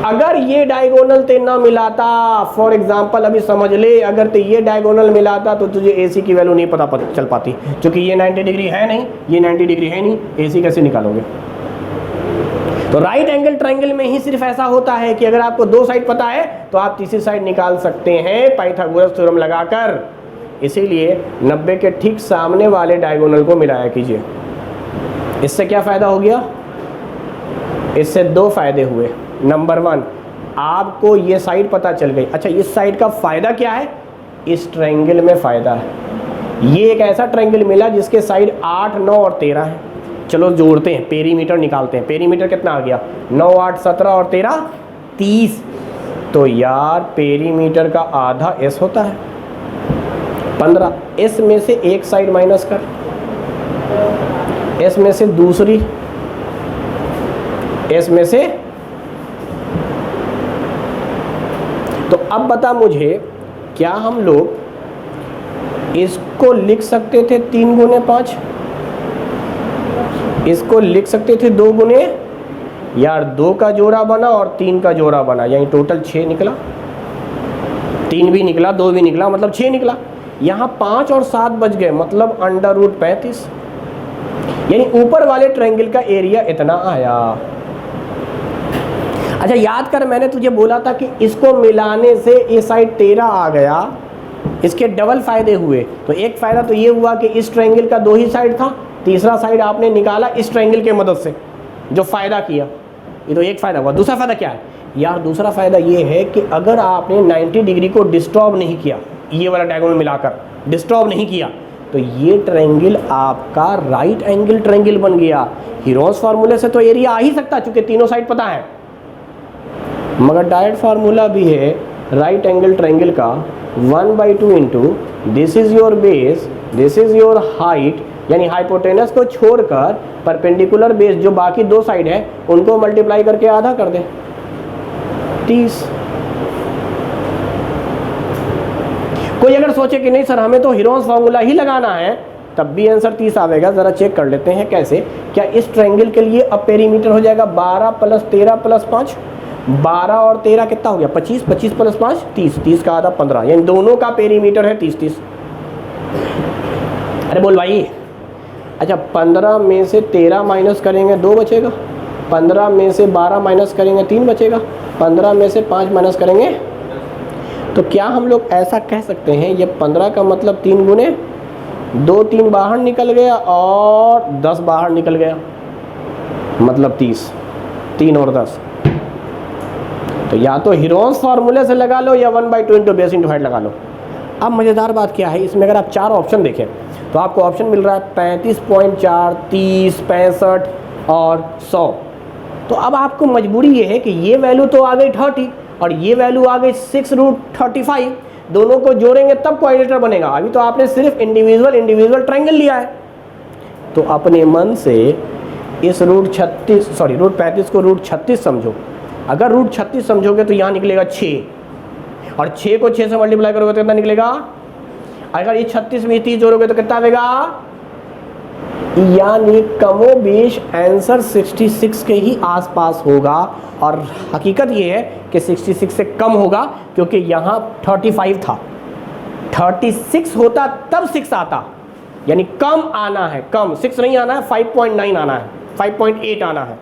अगर ये डायगोनल ते ना मिलाता, फॉर एग्जांपल अभी समझ ले, अगर ते ये डायगोनल मिलाता तो तुझे AC की वैल्यू नहीं पता चल पाती, क्योंकि ये 90 डिग्री है नहीं, ये 90 डिग्री है नहीं, AC कैसे निकालोगे? तो राइट एंगल ट्रायंगल में ही सिर्फ ऐसा होता है कि अगर आपको दो साइड पता है तो आप तीसरी साइड निकाल सकते हैं पाइथागोरस थ्योरम लगाकर। इसीलिए 90 के ठीक सामने वाले डायगोनल को मिलाया कीजिए। इससे क्या फ़ायदा हो गया? इससे 2 फायदे हुए। नंबर 1, आपको ये साइड पता चल गई। अच्छा, इस साइड का फ़ायदा क्या है? इस ट्रायंगल में फ़ायदा है, ये एक ऐसा ट्रायंगल मिला जिसके साइड 8 9 और 13 है। चलो जोड़ते हैं, पेरीमीटर निकालते हैं। पेरीमीटर कितना आ गया? 9 8 17 और 13 30। तो यार पेरीमीटर का आधा S होता है 15। S में से एक साइड माइनस कर, S में से दूसरी, S में से। तो अब बता मुझे, क्या हम लोग इसको लिख सकते थे 3 गुने 5? इसको लिख सकते थे 2 गुने, यार 2 का जोड़ा बना और 3 का जोड़ा बना, यानी टोटल 6 निकला। 3 भी निकला, 2 भी निकला, मतलब 6 निकला। यहाँ 5 और 7 बच गए, मतलब √35, यानी ऊपर वाले ट्रायंगल का एरिया इतना आया। अच्छा याद कर, मैंने तुझे बोला था कि इसको मिलाने से ये साइड 13 आ गया। इसके डबल फायदे हुए। तो एक फ़ायदा तो ये हुआ कि इस ट्रायंगल का 2 ही साइड था, तीसरा साइड आपने निकाला इस ट्रायंगल के मदद से, जो फ़ायदा किया। ये तो एक फ़ायदा हुआ। दूसरा फ़ायदा क्या है यार? दूसरा फ़ायदा ये है कि अगर आपने 90 डिग्री को डिस्टर्ब नहीं किया, ये वाला डायगोनल मिलाकर डिस्टर्ब नहीं किया, तो ये ट्रायंगल आपका राइट एंगल ट्रायंगल बन गया। हीरोन्स फार्मूले से तो एरिया आ ही सकता, चूँकि तीनों साइड पता है, मगर डायरेक्ट फार्मूला भी है राइट एंगल ट्रायंगल का 1/2 into this is your base, this is your height, यानी हाइपोटेनस को छोड़कर परपेंडिकुलर बेस जो बाकी 2 साइड है उनको मल्टीप्लाई करके आधा कर दे, 30। कोई अगर सोचे कि नहीं सर हमें तो हीरोन्स फार्मूला ही लगाना है, तब भी आंसर 30 आएगा। ज़रा चेक कर लेते हैं कैसे। क्या इस ट्रायंगल के लिए अब पेरीमीटर हो जाएगा 12 + 13 + 5, 12 और 13 कितना हो गया? 25, 25 + 5 30, 30 का आधा 15, यानी दोनों का पेरीमीटर है 30 30। अरे बोल भाई। अच्छा 15 में से 13 माइनस करेंगे 2 बचेगा, 15 में से 12 माइनस करेंगे 3 बचेगा, 15 में से 5 माइनस करेंगे। तो क्या हम लोग ऐसा कह सकते हैं ये 15 का मतलब 3 गुने 2, 3 बाहर निकल गया और 10 बाहर निकल गया। मतलब 30, 3 और 10। तो या तो हीरोन्स फार्मूले से लगा लो या 1/2 इंटू बेस इंटू हाइट लगा लो। अब मज़ेदार बात क्या है, इसमें अगर आप 4 ऑप्शन देखें तो आपको ऑप्शन मिल रहा है 35.4, 30, 65 और 100। तो अब आपको मजबूरी ये है कि ये वैल्यू तो आ गई 30 और ये वैल्यू आ गई 6√35, दोनों को जोड़ेंगे तब क्वाड्रेटर बनेगा। अभी तो आपने सिर्फ इंडिविजुअल ट्रायंगल लिया है। तो अपने मन से इस रूट 35 को √36 समझो। अगर √36 समझोगे तो यहाँ निकलेगा 6, और 6 को 6 से मल्टीप्लाई करोगे तो कितना निकलेगा? अगर ये 36 में 30 जोड़ोगे तो कितना आएगा? यानी कमोबेश आंसर 66 के ही आसपास होगा। और हकीकत ये है कि 66 से कम होगा, क्योंकि यहाँ 35 था, 36 होता तब 6 आता, यानी कम आना है, कम 6 नहीं आना है, 5.9 आना है, 5.8 आना है।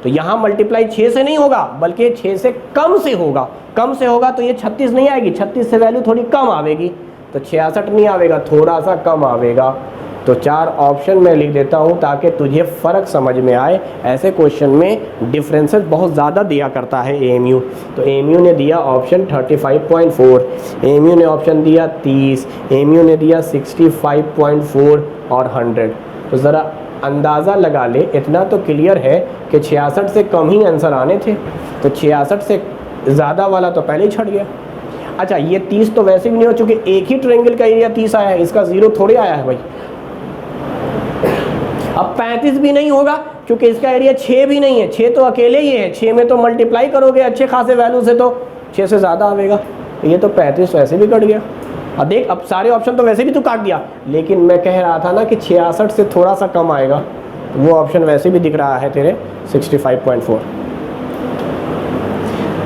तो यहाँ मल्टीप्लाई 6 से नहीं होगा बल्कि 6 से कम से होगा। कम से होगा तो ये 36 नहीं आएगी, 36 से वैल्यू थोड़ी कम आवेगी, तो 66 नहीं आवेगा, थोड़ा सा कम आवेगा। तो 4 ऑप्शन मैं लिख देता हूँ ताकि तुझे फ़र्क समझ में आए। ऐसे क्वेश्चन में डिफरेंसेस बहुत ज़्यादा दिया करता है एएमयू। तो एएमयू ने दिया ऑप्शन 35.4, एएमयू ने ऑप्शन दिया 30, एएमयू ने दिया 65.4 और 100। तो ज़रा अंदाज़ा लगा ले, इतना तो क्लियर है कि 66 से कम ही आंसर आने थे, तो 66 से ज़्यादा वाला तो पहले ही छट गया। अच्छा, ये 30 तो वैसे भी नहीं हो, चुके एक ही ट्रायंगल का एरिया 30 आया है, इसका 0 थोड़े आया है भाई। अब 35 भी नहीं होगा क्योंकि इसका एरिया 6 भी नहीं है, 6 तो अकेले ही है, 6 में तो मल्टीप्लाई करोगे अच्छे खासे वैल्यू से तो 6 से ज़्यादा आवेगा। ये तो 35 वैसे भी कट गया। और देख, अब सारे ऑप्शन तो वैसे भी तू काट दिया, लेकिन मैं कह रहा था ना कि 66 से थोड़ा सा कम आएगा, तो वो ऑप्शन वैसे भी दिख रहा है तेरे 65.4।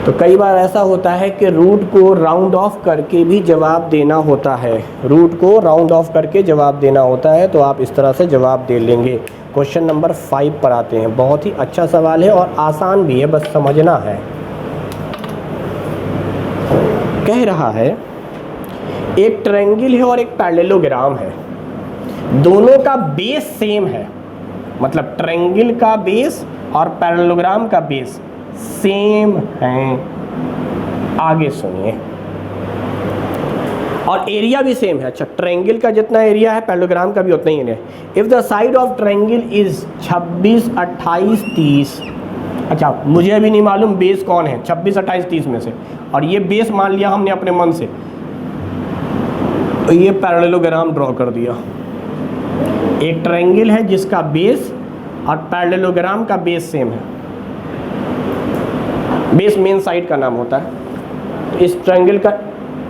तो कई बार ऐसा होता है कि रूट को राउंड ऑफ करके भी जवाब देना होता है, रूट को राउंड ऑफ करके जवाब देना होता है, तो आप इस तरह से जवाब दे लेंगे। क्वेश्चन नंबर 5 पर आते हैं। बहुत ही अच्छा सवाल है और आसान भी है, बस समझना है। कह रहा है एक ट्रायंगल है और एक पैरेललोग्राम है, दोनों का बेस सेम है, मतलब ट्रायंगल का बेस और पैरेललोग्राम का बेस सेम है। आगे सुनिए, और एरिया भी सेम है। अच्छा, ट्रायंगल का जितना एरिया है पैरेललोग्राम का भी उतना ही एरिया है। If the side of triangle is 26, 28, 30। अच्छा, मुझे अभी नहीं मालूम बेस कौन है 26, 28, 30 में से, और ये बेस मान लिया हमने अपने मन से, तो ये पैरेललोग्राम ड्रॉ कर दिया। एक ट्रायंगल है जिसका बेस और पैरेललोग्राम का बेस सेम है। बेस मेन साइड का नाम होता है। तो इस ट्रायंगल का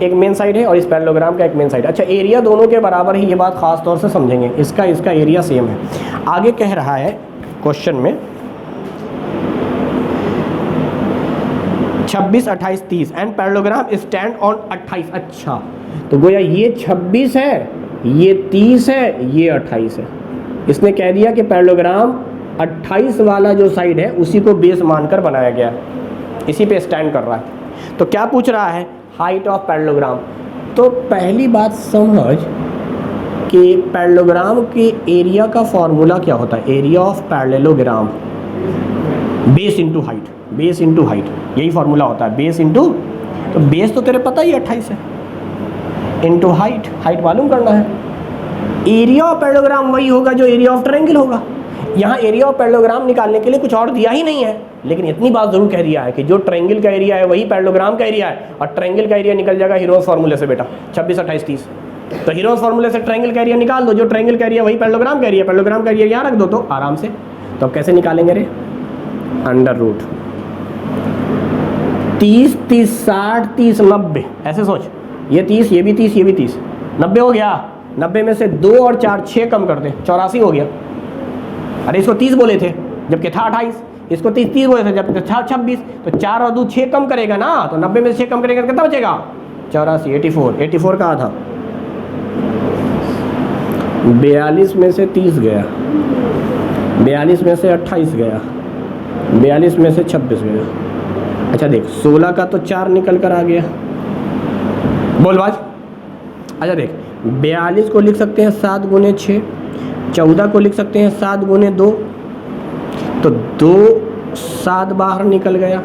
एक मेन साइड है और इस पैरेललोग्राम का एक मेन साइड। अच्छा, एरिया दोनों के बराबर ही, ये बात खास तौर से समझेंगे, इसका एरिया सेम है। आगे कह रहा है क्वेश्चन में 26, 28, 30 एंड पैरेललोग्राम स्टैंड ऑन 28। अच्छा, तो गोया ये 26 है, ये 30 है, ये 28 है। इसने कह दिया कि पैरेललोग्राम 28 वाला जो साइड है उसी को बेस मानकर बनाया गया, इसी पे स्टैंड कर रहा है। तो क्या पूछ रहा है? Height of parallelogram. तो पहली बात समझ कि पैरेललोग्राम के एरिया का फॉर्मूला क्या होता है। Area of parallelogram base into height, base into height, यही फॉर्मूला होता है, बेस इंटू, तो बेस तो तेरे पता ही 28 है, इंटू हाइट, हाइट मालूम करना है। एरिया ऑफ पैरेललोग्राम वही होगा जो एरिया ऑफ ट्रायंगल होगा। यहाँ एरिया ऑफ पैरेललोग्राम निकालने के लिए कुछ और दिया ही नहीं है, लेकिन इतनी बात जरूर कह दिया है कि जो ट्रायंगल का एरिया है वही पैरेललोग्राम का एरिया है, और ट्रायंगल का एरिया निकल जाएगा हीरोज फार्मूले से बेटा 26, 28, 30। तो हीरोज फार्मूले से ट्रायंगल का एरिया निकाल दो, जो ट्रायंगल का एरिया वही पैरेललोग्राम का एरिया, पैरेललोग्राम का एरिया यहाँ रख दो तो आराम से। तो अब कैसे निकालेंगे रे? अंडर रूट 30, 30, 60, 30, 90, ऐसे सोच, ये 30, ये भी 30, ये भी 30, 90 हो गया। 90 में से 2 और 4, 6 कम कर दे, 84 हो गया। अरे इसको 30 बोले थे जबकि था 28, इसको 30 बोले थे जबकि था 26, तो 4 और 2 6 कम करेगा ना, तो 90 में से 6 कम करेगा कितना बचेगा? 84, 84 कहाँ था? 42 में से 30 गया, 42 में से 28 गया, 42 में से 26 गया। अच्छा देख, 16 का तो 4 निकल कर आ गया, बोल बाज। अच्छा देख, 42 को लिख सकते हैं 7 गुने 6, 14 को लिख सकते हैं 7 गुने 2, तो 2 7 बाहर निकल गया,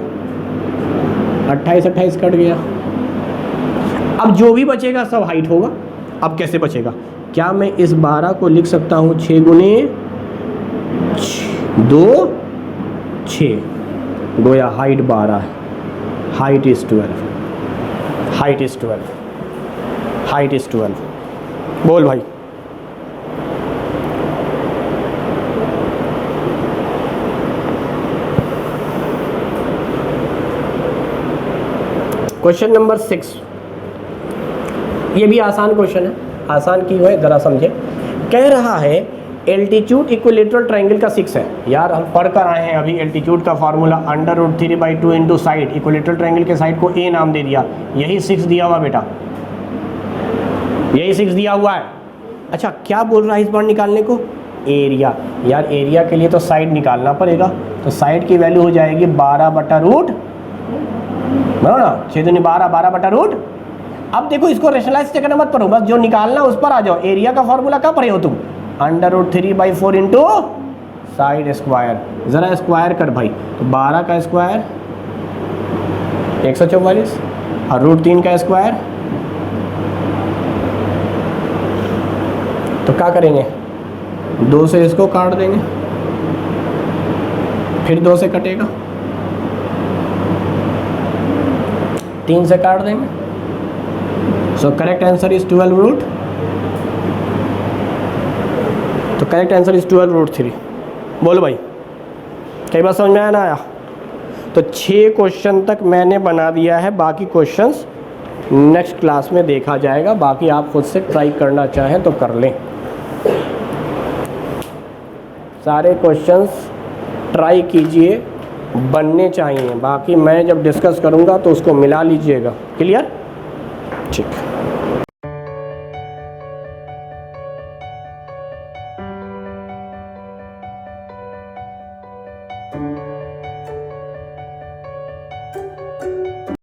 28 28 कट गया। अब जो भी बचेगा सब हाइट होगा। अब कैसे बचेगा? क्या मैं इस 12 को लिख सकता हूँ 6 गुने 2 6 गोया हाइट 12 है, height is 12, height is 12, height is 12। बोल भाई। क्वेश्चन नंबर 6, ये भी आसान क्वेश्चन है, आसान की हुए ज़रा समझे। कह रहा है एल्टीट्यूड इक्विलेटरल ट्रायंगल का 6 है। यार हम पढ़ कर आए हैं अभी एल्टीट्यूड का formula √3/2 into side, equilateral triangle के साइड को ए नाम दे दिया, यही 6 दिया हुआ बेटा, यही 6 दिया हुआ है। अच्छा क्या बोल रहा है इस बार निकालने को? एरिया। यार एरिया के लिए तो साइड निकालना पड़ेगा, तो साइड की वैल्यू हो जाएगी 12/√, बनो ना, 6 दूनी 12, 12/√। अब देखो इसको रेशनलाइज करना मत पढ़ो, बस जो निकालना उस पर आ जाओ। एरिया का फॉर्मूला क्या पढ़े हो तुम? √3/4 इंटू साइड स्क्वायर। ज़रा स्क्वायर कर भाई, तो 12 का स्क्वायर 144 और √3 का स्क्वायर, तो क्या करेंगे? 2 से इसको काट देंगे, फिर 2 से कटेगा, 3 से काट देंगे। So correct answer is 12√। तो करेक्ट आंसर इज 12√3। बोलो भाई, कई बार समझ में आया ना आया? तो 6 क्वेश्चन तक मैंने बना दिया है, बाकी क्वेश्चंस नेक्स्ट क्लास में देखा जाएगा। बाकी आप खुद से ट्राई करना चाहें तो कर लें, सारे क्वेश्चंस ट्राई कीजिए, बनने चाहिए। बाकी मैं जब डिस्कस करूँगा तो उसको मिला लीजिएगा। क्लियर? ठीक।